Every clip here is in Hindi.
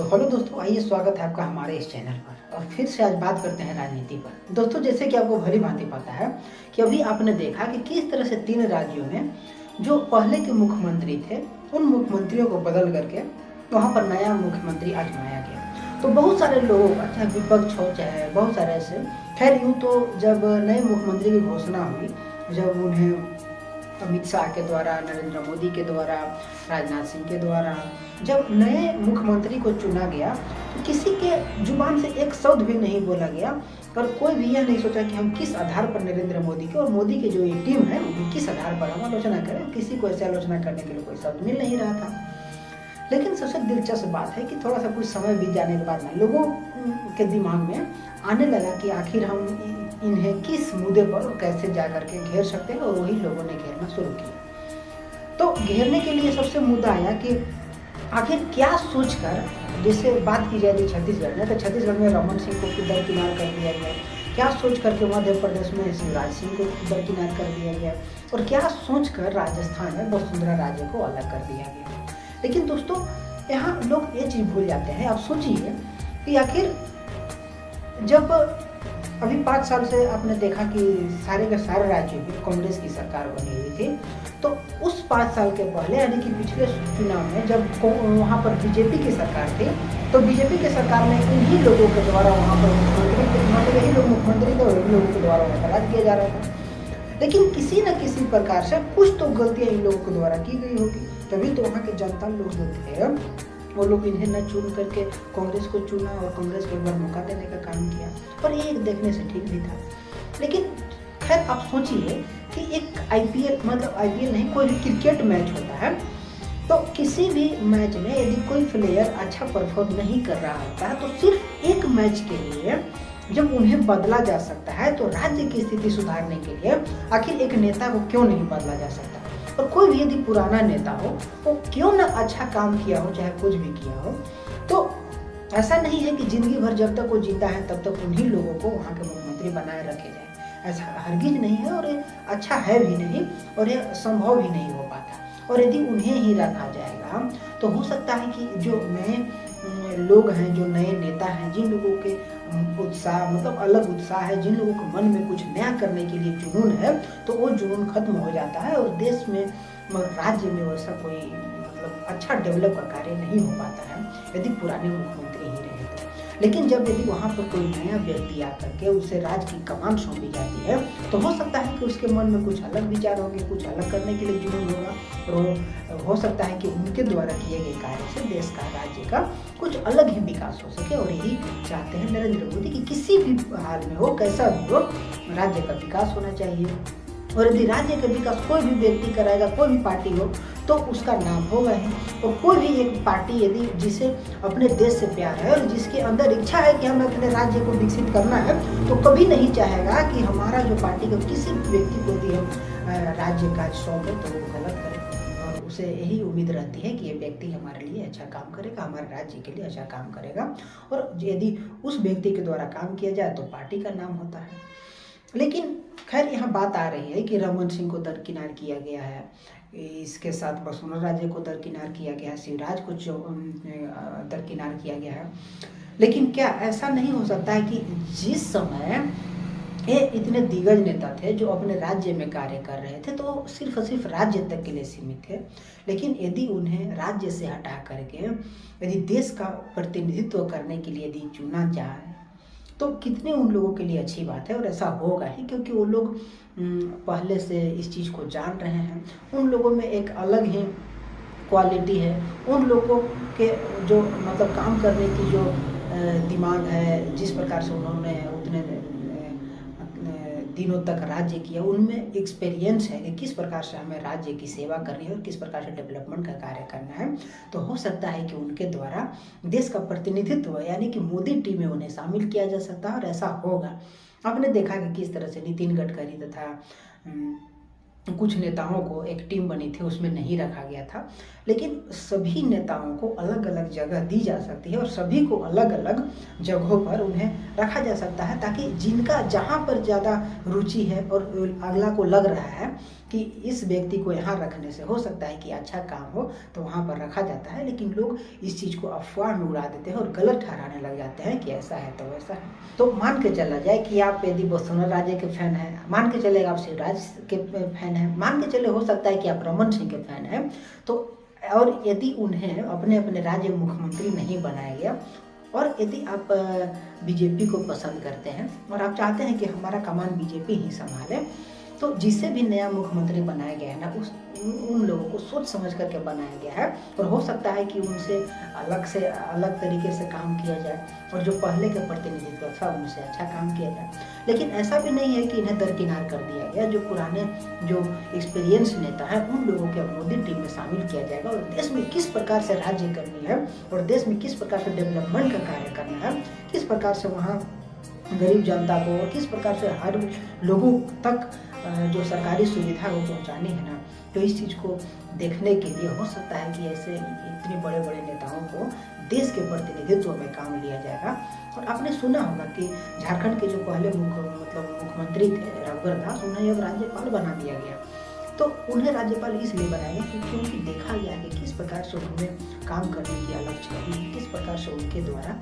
तो हेलो दोस्तों, आइए स्वागत है आपका हमारे इस चैनल पर। और फिर से आज बात करते हैं राजनीति पर। दोस्तों, जैसे कि आपको भली भांति पता है कि अभी आपने देखा कि किस तरह से 3 राज्यों में जो पहले के मुख्यमंत्री थे उन मुख्यमंत्रियों को बदल करके वहाँ पर नया मुख्यमंत्री आजमाया गया। तो बहुत सारे लोग, चाहे विपक्ष हो चाहे बहुत सारे ऐसे, खैर यूँ तो जब नए मुख्यमंत्री की घोषणा हुई, जब उन्हें अमित शाह के द्वारा, नरेंद्र मोदी के द्वारा, राजनाथ सिंह के द्वारा जब नए मुख्यमंत्री को चुना गया तो किसी के जुबान से एक शब्द भी नहीं बोला गया और कोई भी यह नहीं सोचा कि हम किस आधार पर नरेंद्र मोदी के और मोदी के जो ये टीम है उनकी किस आधार पर हम आलोचना करें। किसी को ऐसे आलोचना करने के लिए कोई शब्द मिल नहीं रहा था। लेकिन सबसे दिलचस्प बात है कि थोड़ा सा कुछ समय बीत जाने के बाद में लोगों के दिमाग में आने लगा कि आखिर हम इन्हें किस मुद्दे पर और कैसे जा करके घेर सकते हैं, और वही लोगों ने घेरना शुरू किया। तो घेरने के लिए सबसे मुद्दा आया कि आखिर क्या सोचकर, जैसे बात की जाए थी छत्तीसगढ़ में, तो छत्तीसगढ़ में रमन सिंह को दरकिनार कर दिया गया। क्या सोच करके मध्य प्रदेश में शिवराज सिंह को दरकिनार कर दिया गया, और क्या सोचकर राजस्थान में वसुंधरा राजे को अलग कर दिया गया। लेकिन दोस्तों, यहाँ लोग ये चीज़ भूल जाते हैं। आप सोचिए कि आखिर जब अभी 5 साल से आपने देखा कि सारे के सारे राज्यों में कांग्रेस की सरकार बनी हुई थी, तो उस 5 साल के पहले यानी कि पिछले चुनाव में जब वहाँ पर बीजेपी की सरकार थी, तो बीजेपी की सरकार में इन्हीं लोगों के द्वारा वहाँ पर मुख्यमंत्री, यही लोग मुख्यमंत्री थे और इन्हीं लोगों के द्वारा वहाँ पर राज किया जा रहा था। लेकिन किसी न किसी प्रकार से कुछ तो गलतियाँ इन लोगों के द्वारा की गई होगी, तभी तो वहाँ के जनता लोग जो थे वो लोग इन्हें न चुन करके कांग्रेस को चुना और कांग्रेस को एक बार मौका देने का काम किया। और ये एक देखने से ठीक भी था। लेकिन खैर आप सोचिए कि एक आईपीएल, मतलब आईपीएल नहीं, कोई भी क्रिकेट मैच होता है, तो किसी भी मैच में यदि कोई प्लेयर अच्छा परफॉर्म नहीं कर रहा होता है तो सिर्फ एक मैच के लिए जब उन्हें बदला जा सकता है, तो राज्य की स्थिति सुधारने के लिए आखिर एक नेता को क्यों नहीं बदला जा सकता। और कोई भी यदि पुराना नेता हो वो क्यों ना अच्छा काम किया हो, चाहे कुछ भी किया हो, तो ऐसा नहीं है कि जिंदगी भर जब तक वो जिंदा है तब तक उन्हीं लोगों को वहाँ के मुख्यमंत्री बनाए रखे जाए। ऐसा हरगिज नहीं है, और ये अच्छा है भी नहीं, और ये संभव भी नहीं हो पाता। और यदि उन्हें ही रखा जाएगा तो हो सकता है कि जो नए लोग हैं, जो नए नेता हैं, जिन लोगों के उत्साह, मतलब अलग उत्साह है, जिन लोगों के मन में कुछ नया करने के लिए जुनून है, तो वो जुनून खत्म हो जाता है और देश में, राज्य में वैसा कोई मतलब अच्छा डेवलप का कार्य नहीं हो पाता है यदि पुराने मुख्यमंत्री ही रहे तो। लेकिन जब यदि वहाँ पर कोई नया व्यक्ति आकर के उसे राज की कमान सौंपी जाती है, तो हो सकता है कि उसके मन में कुछ अलग विचार होंगे, कुछ अलग करने के लिए जुनून होगा, और हो सकता है कि उनके द्वारा किए गए कार्य से देश का, राज्य का कुछ अलग ही विकास हो सके। और यही चाहते हैं नरेंद्र मोदी कि किसी भी हाल में हो, कैसा भी हो, राज्य का विकास होना चाहिए। और यदि राज्य का विकास कोई भी व्यक्ति कराएगा, कोई भी पार्टी हो, तो उसका नाम होगा ही। और कोई भी एक पार्टी यदि जिसे अपने देश से प्यार है और जिसके अंदर इच्छा है कि हमें अपने राज्य को विकसित करना है, तो कभी नहीं चाहेगा कि हमारा जो पार्टी का किसी व्यक्ति को यदि हम राज्य का सौंपे तो वो गलत करे। और उसे यही उम्मीद रहती है कि ये व्यक्ति हमारे लिए अच्छा काम करेगा, हमारे राज्य के लिए अच्छा काम करेगा। और यदि उस व्यक्ति के द्वारा काम किया जाए तो पार्टी का नाम होता है। लेकिन खैर यहाँ बात आ रही है कि रमन सिंह को दरकिनार किया गया है, इसके साथ वसुंधरा राजे को दरकिनार किया गया है, शिवराज को दरकिनार किया गया है। लेकिन क्या ऐसा नहीं हो सकता है कि जिस समय ये इतने दिग्गज नेता थे जो अपने राज्य में कार्य कर रहे थे, तो सिर्फ और सिर्फ राज्य तक के लिए सीमित थे, लेकिन यदि उन्हें राज्य से हटा करके यदि देश का प्रतिनिधित्व करने के लिए यदि चुना जाए तो कितने उन लोगों के लिए अच्छी बात है। और ऐसा होगा ही, क्योंकि वो लोग पहले से इस चीज़ को जान रहे हैं। उन लोगों में एक अलग ही क्वालिटी है, उन लोगों के जो मतलब काम करने की जो दिमाग है, जिस प्रकार से उन्होंने उतने दिनों तक राज्य किया, उनमें एक्सपीरियंस है कि किस प्रकार से हमें राज्य की सेवा करनी है और किस प्रकार से डेवलपमेंट का कार्य करना है। तो हो सकता है कि उनके द्वारा देश का प्रतिनिधित्व यानी कि मोदी टीम में उन्हें शामिल किया जा सकता है, और ऐसा होगा। आपने देखा कि किस तरह से नितिन गडकरी तथा कुछ नेताओं को एक टीम बनी थी, उसमें नहीं रखा गया था। लेकिन सभी नेताओं को अलग अलग जगह दी जा सकती है और सभी को अलग अलग जगहों पर उन्हें रखा जा सकता है, ताकि जिनका जहाँ पर ज़्यादा रुचि है और अगला को लग रहा है कि इस व्यक्ति को यहाँ रखने से हो सकता है कि अच्छा काम हो, तो वहाँ पर रखा जाता है। लेकिन लोग इस चीज़ को अफवाह में उड़ा देते हैं और गलत ठहराने लग जाते हैं कि ऐसा है तो वैसा है। तो मान के चला जाए कि आप यदि वसुंधरा राजे के फैन हैं, मान के चलेगा आप शिवराज के फैन हैं, मान के चले हो सकता है कि आप रमन सिंह के फैन हैं, तो और यदि उन्हें अपने अपने राज्य मुख्यमंत्री नहीं बनाया गया और यदि आप बीजेपी को पसंद करते हैं और आप चाहते हैं कि हमारा कमान बीजेपी ही संभाले, तो जिसे भी नया मुख्यमंत्री बनाया गया है ना, उन लोगों को सोच समझ करके बनाया गया है और हो सकता है कि उनसे अलग तरीके से काम किया जाए और जो पहले के प्रतिनिधित्व था उनसे अच्छा काम किया जाए। लेकिन ऐसा भी नहीं है कि इन्हें दरकिनार कर दिया गया। जो पुराने जो एक्सपीरियंस नेता हैं उन लोगों के मोदी टीम में शामिल किया जाएगा और देश में किस प्रकार से राज्य करनी है और देश में किस प्रकार से डेवलपमेंट का कार्य करना है, किस प्रकार से वहाँ गरीब जनता को और किस प्रकार से हर लोगों तक जो सरकारी सुविधा वो पहुंचानी है ना, तो इस चीज़ को देखने के लिए हो सकता है कि ऐसे इतने बड़े बड़े नेताओं को देश के प्रतिनिधित्व में काम लिया जाएगा। और आपने सुना होगा कि झारखंड के जो पहले मुख्यमंत्री थे रघुवर दास, उन्हें अब राज्यपाल बना दिया गया। तो उन्हें राज्यपाल इसलिए बनाया गया क्योंकि देखा गया कि किस प्रकार से उन्हें काम करने की अलग छवि, किस प्रकार से उनके द्वारा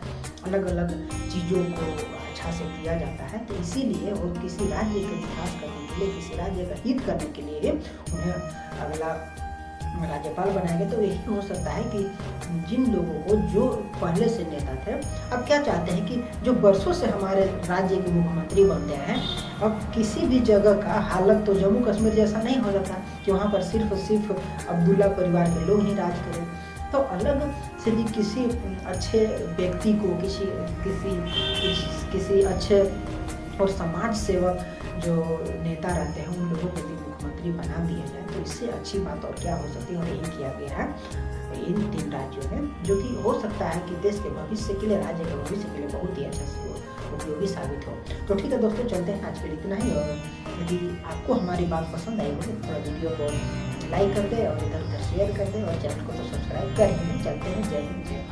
अलग अलग चीज़ों को अच्छा से किया जाता है। तो इसीलिए वो किसी राज्य का विकास करने के लिए, किसी राज्य का हित करने के लिए उन्हें अगला राज्यपाल बनाएंगे। तो यही हो सकता है कि जिन लोगों को जो पहले से नेता थे अब क्या चाहते हैं कि जो वर्षों से हमारे राज्य के मुख्यमंत्री बनते हैं, अब किसी भी जगह का हालत तो जम्मू कश्मीर जैसा नहीं हो जाता कि वहाँ पर सिर्फ अब्दुल्ला परिवार के लोग ही राज करें। तो अलग से भी किसी अच्छे व्यक्ति को किसी अच्छे और समाज सेवक जो नेता रहते हैं उन लोगों को भी मुख्यमंत्री बना दिया जाए, तो इससे अच्छी बात और क्या हो सकती है। और यही किया गया है इन 3 राज्यों में, जो कि हो सकता है कि देश के भविष्य के लिए, राज्य के भविष्य के लिए बहुत ही अच्छा उपयोगी साबित हो। तो ठीक है दोस्तों, चलते हैं आज के लिए इतना ही। और यदि आपको हमारी बात पसंद आई हो तो थोड़ा वीडियो को लाइक कर दे और इधर उधर शेयर कर दे और चैनल को तो सब्सक्राइब कर ही। चलते हैं, जय हिंद।